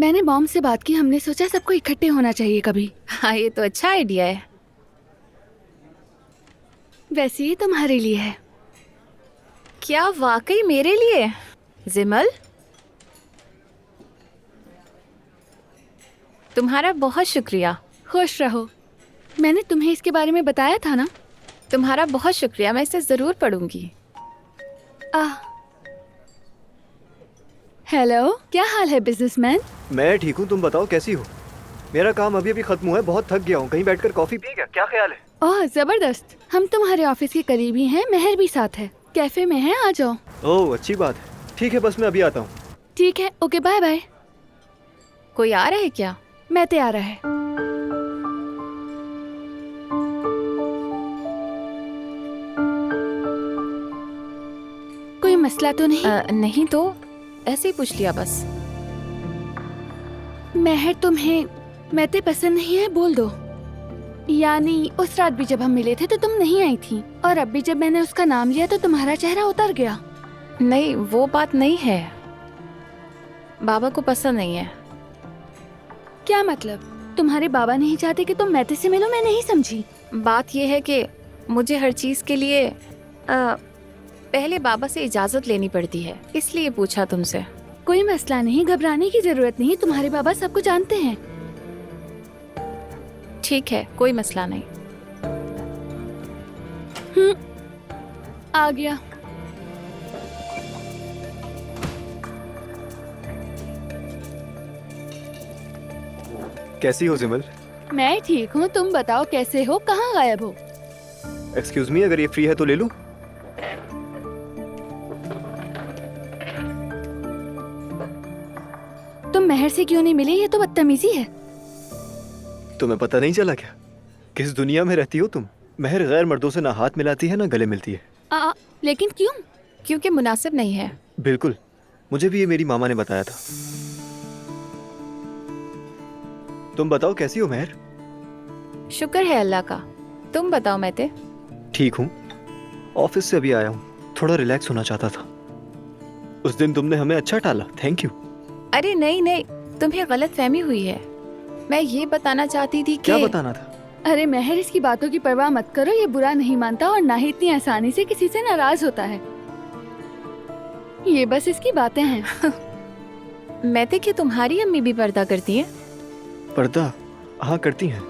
मैंने मॉम से बात की, हमने सोचा सबको इकट्ठे होना चाहिए कभी। हाँ, ये तो अच्छा आइडिया है। वैसे ये तुम्हारे लिए है। क्या वाकई मेरे लिए? जिमल, तुम्हारा बहुत शुक्रिया। खुश रहो। मैंने तुम्हें इसके बारे में बताया था ना। तुम्हारा बहुत शुक्रिया, मैं इसे जरूर पढ़ूंगी। हेलो, क्या हाल है बिजनेसमैन? मैं ठीक हूँ, तुम बताओ कैसी हो? मेरा काम अभी अभी खत्म हुआ है, बहुत थक गया हूँ। कहीं बैठकर कॉफी पी क्या ख्याल है? ओह जबरदस्त, हम तुम्हारे ऑफिस के करीब ही हैं, महर भी साथ है, कैफे में है, आ जाओ। ओह अच्छी बात है, ठीक है बस मैं अभी आता हूँ। ठीक है, ओके बाय बाय। कोई आ रहा है क्या? मैं तैयार है। कोई मसला तो नहीं? नहीं तो ऐसे ही पूछ लिया बस। महर, तुम्हें मैते पसंद नहीं है? बोल दो। यानी उस रात भी जब हम मिले थे तो तुम नहीं आई थी, और अब भी जब मैंने उसका नाम लिया तो तुम्हारा चेहरा उतर गया। नहीं, वो बात नहीं है। बाबा को पसंद नहीं है। क्या मतलब? तुम्हारे बाबा नहीं चाहते कि तुम मैते से मिलो? मैं नहीं समझी। बात यह है कि मुझे हर चीज के लिए पहले बाबा से इजाजत लेनी पड़ती है, इसलिए पूछा तुमसे। कोई मसला नहीं, घबराने की जरूरत नहीं, तुम्हारे बाबा सब कुछ जानते हैं। ठीक है, कोई मसला नहीं। आ गया। कैसी हो जिमल? मैं ठीक हूँ, तुम बताओ कैसे हो, कहाँ गायब हो? एक्सक्यूज मी, अगर ये फ्री है तो ले लूं? तुम महर से क्यों नहीं मिले? ये तो बदतमीजी है। तुम्हें पता नहीं चला क्या? किस दुनिया में रहती हो तुम? महर गैर मर्दों से ना हाथ मिलाती है ना गले मिलती है। लेकिन क्यों? क्योंकि मुनासिब नहीं है। बिल्कुल, मुझे भी ये मेरी मामा ने बताया था। तुम बताओ कैसी हो महर? शुक्र है अल्लाह का। तुम बताओ मैते। ठीक हूँ, ऑफिस से अभी आया हूँ, थोड़ा रिलैक्स होना चाहता था। उस दिन तुमने हमें अच्छा टाला, थैंक यू। अरे नहीं नहीं, तुम्हें गलत फहमी हुई है। मैं ये बताना चाहती थी कि... क्या बताना था? अरे महर, इसकी बातों की परवाह मत करो, ये बुरा नहीं मानता और ना ही इतनी आसानी से किसी से नाराज होता है। ये बस इसकी बातें हैं। मैते, कि तुम्हारी अम्मी भी पर्दा करती हैं? पर्दा? हाँ करती हैं।